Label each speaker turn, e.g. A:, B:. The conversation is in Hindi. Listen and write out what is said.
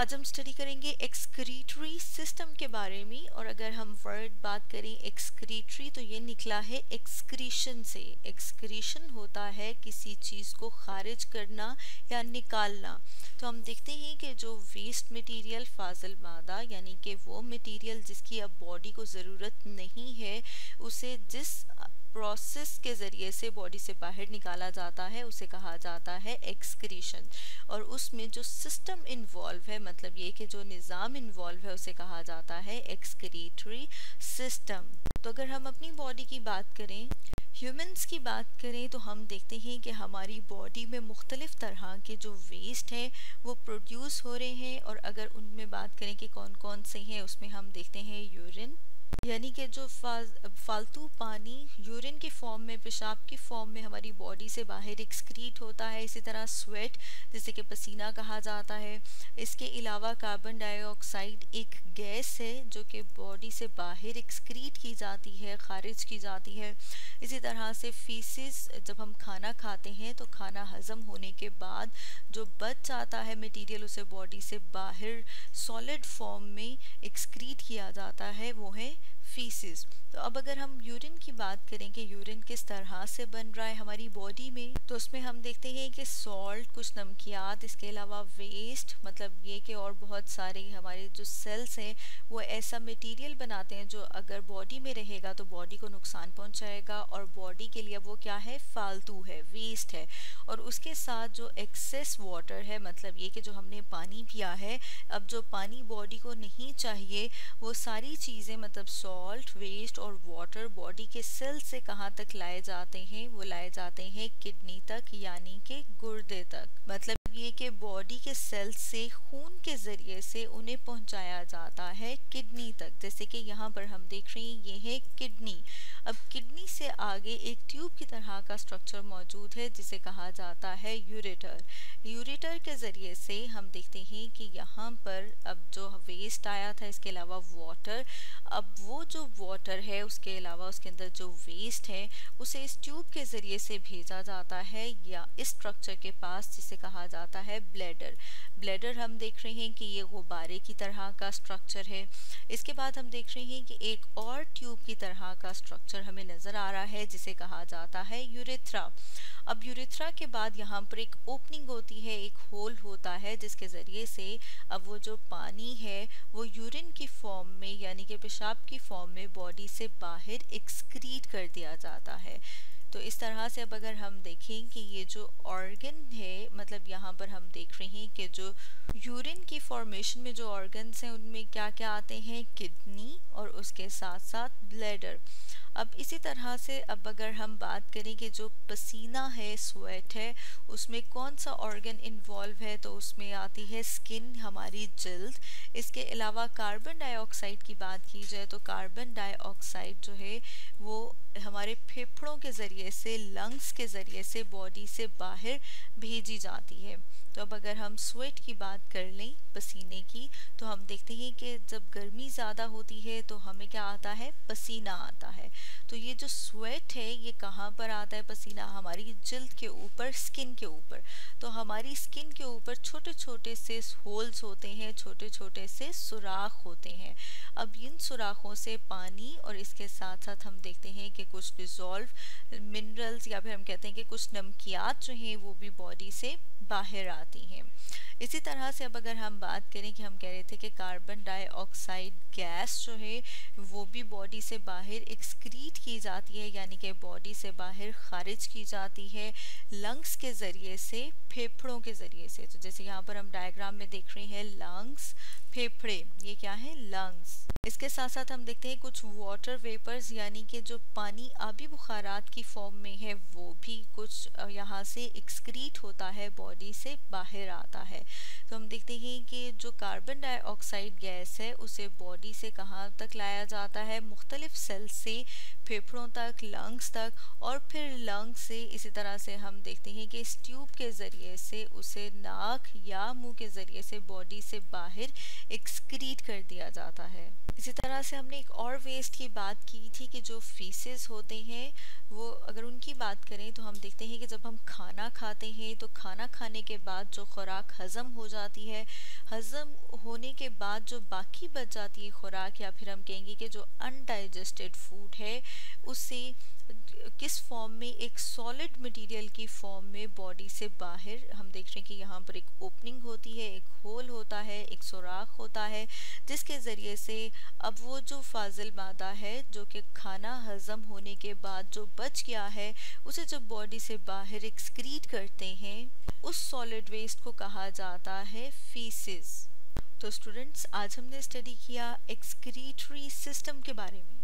A: आज हम स्टडी करेंगे एक्सक्रीटरी सिस्टम के बारे में। और अगर हम वर्ड बात करें एक्सक्रीटरी तो ये निकला है एक्सक्रीशन से। एक्सक्रीशन होता है किसी चीज़ को खारिज करना या निकालना। तो हम देखते हैं कि जो वेस्ट मटेरियल फाजिल मादा यानी कि वो मटेरियल जिसकी अब बॉडी को ज़रूरत नहीं है उसे जिस प्रोसेस के ज़रिए से बॉडी से बाहर निकाला जाता है उसे कहा जाता है एक्सक्रीशन। और उसमें जो सिस्टम इन्वॉल्व है मतलब ये कि जो निज़ाम इन्वॉल्व है उसे कहा जाता है एक्सक्रीटरी सिस्टम। तो अगर हम अपनी बॉडी की बात करें, ह्यूमंस की बात करें तो हम देखते हैं कि हमारी बॉडी में मुख्तलिफ़ तरह के जो वेस्ट हैं वो प्रोड्यूस हो रहे हैं। और अगर उनमें बात करें कि कौन कौन से हैं, उसमें हम देखते हैं यूरिन यानी कि जो फालतू पानी यूरिन की फॉर्म में, पेशाब की फॉर्म में हमारी बॉडी से बाहर एक्सक्रीट होता है। इसी तरह स्वेट जिसे कि पसीना कहा जाता है। इसके अलावा कार्बन डाइऑक्साइड एक गैस है जो कि बॉडी से बाहर एक्सक्रीट की जाती है, खारिज की जाती है। इसी तरह से फीसिस, जब हम खाना खाते हैं तो खाना हज़म होने के बाद जो बच जाता है मटेरियल उसे बॉडी से बाहर सॉलिड फॉर्म में एक्सक्रीट किया जाता है, वो है फीसिस। तो अब अगर हम यूरिन की बात करें कि यूरिन किस तरह से बन रहा है हमारी बॉडी में, तो उसमें हम देखते हैं कि सॉल्ट, कुछ नमकियात, इसके अलावा वेस्ट मतलब ये कि और बहुत सारे हमारे जो सेल्स हैं वो ऐसा मटेरियल बनाते हैं जो अगर बॉडी में रहेगा तो बॉडी को नुकसान पहुंचाएगा और बॉडी के लिए वो क्या है, फालतू है, वेस्ट है। और उसके साथ जो एक्सेस वाटर है मतलब ये कि जो हमने पानी पिया है, अब जो पानी बॉडी को नहीं चाहिए वो सारी चीज़ें मतलब सॉल्ट, वेस्ट और वाटर बॉडी के सेल से कहाँ तक लाए जाते हैं, वो लाए जाते हैं किडनी तक यानी कि गुर्दे तक। मतलब ये कि बॉडी के सेल्स से खून के ज़रिए से उन्हें पहुंचाया जाता है किडनी तक। जैसे कि यहाँ पर हम देख रहे हैं ये है किडनी। अब किडनी से आगे एक ट्यूब की तरह का स्ट्रक्चर मौजूद है जिसे कहा जाता है यूरेटर। यूरेटर के ज़रिए से हम देखते हैं कि यहाँ पर अब जो वेस्ट आया था इसके अलावा वाटर, अब वो जो वाटर है उसके अलावा उसके अंदर जो वेस्ट है उसे इस ट्यूब के ज़रिए से भेजा जाता है या इस स्ट्रक्चर के पास जिसे कहा जाता है ब्लैडर। ब्लैडर हम देख रहे हैं कि ये गुब्बारे की तरह का स्ट्रक्चर है। इसके बाद हम देख रहे हैं कि एक और ट्यूब की तरह का स्ट्रक्चर हमें नज़र आ रहा है जिसे कहा जाता है यूरेथ्रा। अब यूरेथ्रा के बाद यहाँ पर एक ओपनिंग होती है, एक होल होता है जिसके ज़रिए से अब वो जो पानी है वो यूरिन की फॉर्म में यानी कि पेशाब की फॉर्म में बॉडी से बाहर एक्सक्रीट कर दिया जाता है। तो इस तरह से अब अगर हम देखें कि ये जो ऑर्गन है मतलब यहाँ पर हम देख रहे हैं कि जो यूरिन की फॉर्मेशन में जो ऑर्गन्स हैं उनमें क्या क्या आते हैं, किडनी और उसके साथ साथ ब्लैडर। अब इसी तरह से अब अगर हम बात करें कि जो पसीना है, स्वेट है, उसमें कौन सा ऑर्गन इन्वॉल्व है, तो उसमें आती है स्किन, हमारी जल्द। इसके अलावा कार्बन डाइऑक्साइड की बात की जाए तो कार्बन डाइऑक्साइड जो है वो हमारे फेफड़ों के ज़रिए से, लंग्स के ज़रिए से बॉडी से बाहर भेजी जाती है। तो अब अगर हम स्वेट की बात कर लें, पसीने की, तो हम देखते हैं कि जब गर्मी ज़्यादा होती है तो हमें क्या आता है, पसीना आता है। तो ये जो स्वेट है ये कहाँ पर आता है पसीना, हमारी जल्द के ऊपर, स्किन के ऊपर। तो हमारी स्किन के ऊपर छोटे छोटे से होल्स होते हैं, छोटे छोटे से सुराख होते हैं। अब इन सुराखों से पानी और इसके साथ साथ हम देखते हैं कि कुछ डिज़ोल्व मिनरल्स या फिर हम कहते हैं कि कुछ नमकियात जो हैं वो भी बॉडी से बाहर आती हैं। इसी तरह से अब अगर हम बात करें कि हम कह रहे थे कि कार्बन डाइऑक्साइड गैस जो है वो भी बॉडी से बाहर एक्सक्रीट की जाती है यानी कि बॉडी से बाहर खारिज की जाती है लंग्स के ज़रिए से, फेफड़ों के ज़रिए से। तो जैसे यहाँ पर हम डायग्राम में देख रहे हैं लंग्स, फेफड़े, ये क्या है, लंग्स। इसके साथ साथ हम देखते हैं कुछ वाटर वेपर्स यानी कि जो पानी आबी बुखारात की फॉर्म में है वो भी कुछ यहाँ से एक्सक्रीट होता है, बॉडी से बाहर आता है। तो हम देखते हैं कि जो कार्बन डाइऑक्साइड गैस है उसे बॉडी से कहाँ तक लाया जाता है, मुख्तलिफ सेल से फेफड़ों तक, लंग्स तक, और फिर लंग्स से इसी तरह से हम देखते हैं कि इस ट्यूब के ज़रिए से उसे नाक या मुंह के ज़रिए से बॉडी से बाहर एक्सक्रीट कर दिया जाता है। इसी तरह से हमने एक और वेस्ट की बात की थी कि जो फीसेस होते हैं वो अगर उनकी बात करें तो हम देखते हैं कि जब हम खाना खाते हैं तो खाना खाने के बाद जो खुराक हज़म हो जाती है, हज़म होने के बाद जो बाकी बच जाती है खुराक, या फिर हम कहेंगे कि जो अनडाइजेस्टेड फूड है, उसे किस फॉर्म में, एक सॉलिड मटेरियल की फॉर्म में बॉडी से बाहर, हम देख रहे हैं कि यहाँ पर एक ओपनिंग होती है, एक होल होता है, एक सुराख होता है, जिसके ज़रिए से अब वो जो फाजिल मादा है जो कि खाना हज़म होने के बाद जो बच गया है, उसे जब बॉडी से बाहर एक्सक्रीट करते हैं, उस सॉलिड वेस्ट को कहा जाता है फीसिस। तो स्टूडेंट्स, आज हमने स्टडी किया एक्सक्रीटरी सिस्टम के बारे में।